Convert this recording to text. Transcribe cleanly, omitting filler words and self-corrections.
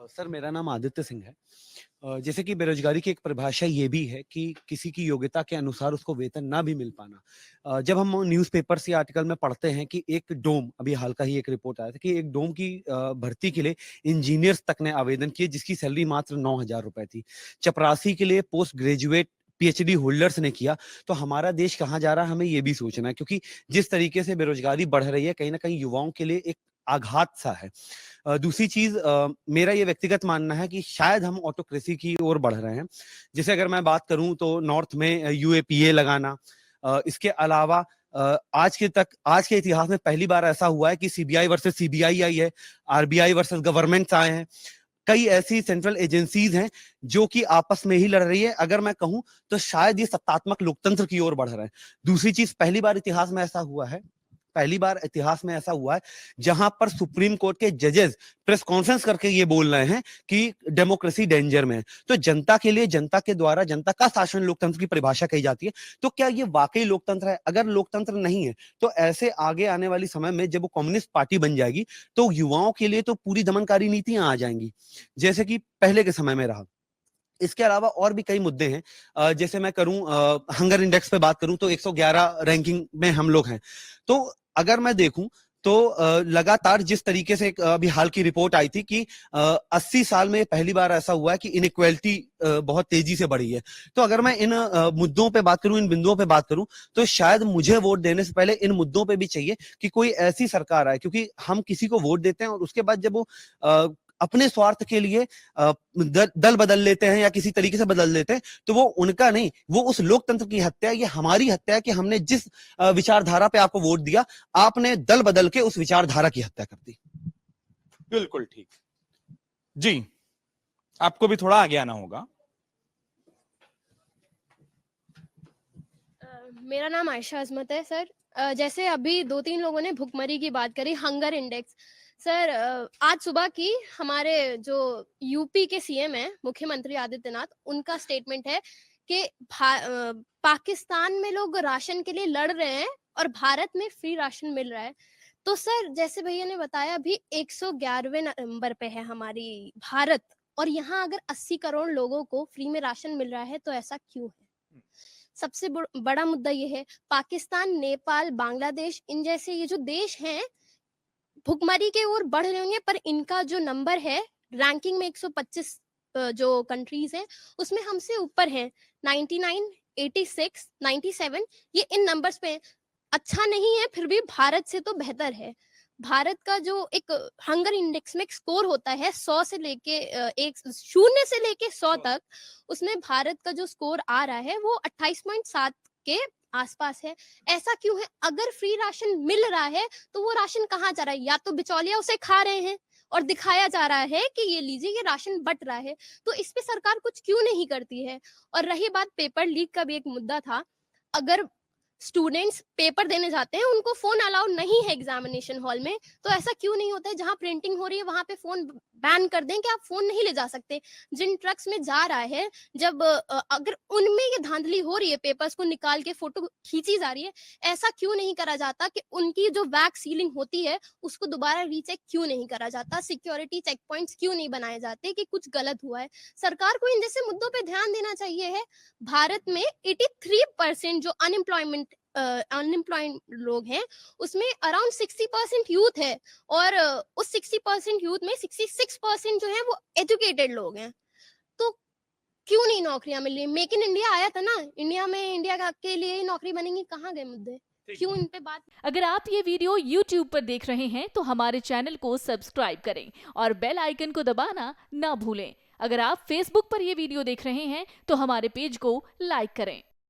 Sir मेरा नाम आदित्य सिंह है। जैसे कि बेरोज़गारी की एक परिभाषा ये भी है कि किसी की योग्यता के अनुसार उसको वेतन ना भी मिल पाना। जब हम न्यूज़पेपर्स या आर्टिकल में पढ़ते हैं कि एक डोम अभी हाल का ही एक रिपोर्ट आया था कि एक डोम की भर्ती के लिए इंजीनियर्स तक ने आवेदन किए जिसकी सैलरी मात्र ₹9,000 थी। चपरासी के लिए पोस्ट ग्रेजुएट पीएचडी होल्डर्स ने किया, तो हमारा देश कहाँ जा रहा है हमें ये भी सोचना है क्योंकि जिस तरीके से बेरोज़गारी बढ़ रही है कहीं न कहीं युवाओं के लिए एक आघात-सा है। दूसरी चीज़ मेरा ये व्यक्तिगत मानना है कि शायद हम ऑटोक्रेसी की ओर बढ़ रहे हैं। जैसे अगर मैं बात करूँ तो नॉर्थ में यूएपीए लगाना, इसके अलावा आज के इतिहास में पहली बार ऐसा हुआ है कि सीबीआई वर्सेस सीबीआई आई है, आरबीआई वर्सेस गवर्नमेंट्स आए हैं। कई ऐसी सेंट्रल एजेंसीज़ हैं जो कि आपस में ही लड़ रही है। अगर मैं कहूँ तो शायद ये सत्तात्मक लोकतंत्र की ओर बढ़ रहा है। दूसरी चीज़ पहली बार इतिहास में ऐसा हुआ है जहां पर सुप्रीम कोर्ट के जजेस प्रेस कॉन्फ्रेंस करके ये बोल रहे हैं कि डेमोक्रेसी डेंजर में है। तो जनता के लिए जनता के द्वारा जनता का शासन लोकतंत्र की परिभाषा कही जाती है। तो क्या ये वाकई लोकतंत्र है? अगर लोकतंत्र नहीं है तो ऐसे आगे आने वाली समय में जब वो कम्युनिस्ट पार्टी बन जाएगी तो युवाओं के लिए तो पूरी दमनकारी नीतियां आ जाएंगी जैसे कि पहले के समय में रहा। इसके अलावा और भी कई मुद्दे हैं। जैसे मैं करूं हंगर इंडेक्स पे बात करूं तो 111 रैंकिंग में हम लोग हैं। तो अगर मैं देखूं तो लगातार जिस तरीके से अभी हाल की रिपोर्ट आई थी कि 80 साल में पहली बार ऐसा हुआ है कि इनइक्वालिटी बहुत तेजी से बढ़ी है। तो अगर मैं इन मुद्दों पे बात करूं, इन बिंदुओं पे बात करूं, तो शायद मुझे वोट देने से पहले इन मुद्दों पे भी चाहिए कि कोई ऐसी सरकार आए, क्योंकि हम किसी को वोट देते हैं और उसके बाद जब वो अपने स्वार्थ के लिए दल बदल लेते हैं या किसी तरीके से बदल लेते हैं, तो वो उनका नहीं, वो उस लोकतंत्र की हत्या है। ये हमारी हत्या है कि हमने जिस विचारधारा पे आपको वोट दिया, आपने दल बदल के उस विचारधारा की हत्या कर दी। बिल्कुल ठीक जी, आपको भी थोड़ा आगे आना होगा। मेरा नाम आयशा अजमत है सर। जैसे अभी 2-3 लोगों ने भुखमरी की बात करी, हंगर इंडेक्स। सर आज सुबह की हमारे जो यूपी के सीएम हैं, मुख्यमंत्री आदित्यनाथ, उनका स्टेटमेंट है कि पाकिस्तान में लोग राशन के लिए लड़ रहे हैं और भारत में फ्री राशन मिल रहा है। तो सर जैसे भैया ने बताया अभी 111वें नंबर पे है हमारी भारत, और यहाँ अगर 80 करोड़ लोगों को फ्री में राशन मिल रहा है तो ऐसा क्यों है? सबसे बड़ा मुद्दा ये है, पाकिस्तान, नेपाल, बांग्लादेश, इन जैसे ये जो देश हैं भुखमरी के ओर बढ़ रहे होंगे, पर इनका जो नंबर है रैंकिंग में 125 जो कंट्रीज हैं उसमें हमसे ऊपर हैं। 99, 86, 97 ये इन नंबर्स पे हैं। अच्छा नहीं है फिर भी भारत से तो बेहतर है। भारत का जो एक हंगर इंडेक्स में एक स्कोर होता है 100 से लेके 0 से लेके 100 तक, उसमें भारत का जो स्कोर आ रहा है वो 28.7 के आसपास है। ऐसा क्यों है? अगर फ्री राशन मिल रहा है तो वो राशन कहाँ जा रहा है? या तो बिचौलिया उसे खा रहे हैं और दिखाया जा रहा है कि ये लीजिए ये राशन बट रहा है, तो इस पे सरकार कुछ क्यों नहीं करती है? और रही बात पेपर लीक का भी एक मुद्दा था, अगर स्टूडेंट्स पेपर देने जाते हैं उनको फोन अलाउड नहीं है एग्जामिनेशन हॉल में, तो ऐसा क्यों नहीं होता है जहां प्रिंटिंग हो रही है वहां पे फोन बैन कर दें कि आप फोन नहीं ले जा सकते। जिन ट्रक्स में जा रहा है, जब अगर उनमें ये धांधली हो रही है, पेपर्स को निकाल के फोटो खींची जा रही है, ऐसा क्यों नहीं करा जाता कि उनकी जो वैक्स सीलिंग होती है उसको दोबारा रीचेक क्यों नहीं करा जाता? सिक्योरिटी चेक पॉइंट्स क्यों नहीं बनाए जाते कि कुछ गलत हुआ है? सरकार को इन जैसे मुद्दों पे ध्यान देना चाहिए है। भारत में 83% जो अनएम्प्लॉयड लोग हैं उसमें अराउंड 60% यूथ है, और उस 60% यूथ में 66% जो है वो एजुकेटेड लोग हैं। तो क्यों नहीं नौकरियां मिल रही? मेक इन इंडिया आया था ना, इंडिया में इंडिया के लिए ही नौकरी बनेंगी, कहाँ गए मुद्दे? क्यों इन पे बात? अगर आप ये वीडियो YouTube पर देख रहे हैं तो हमारे चैनल को सब्सक्राइब करें और बेल आइकन को दबाना ना भूलें। अगर आप Facebook पर ये वीडियो देख रहे हैं तो हमारे पेज को लाइक करें।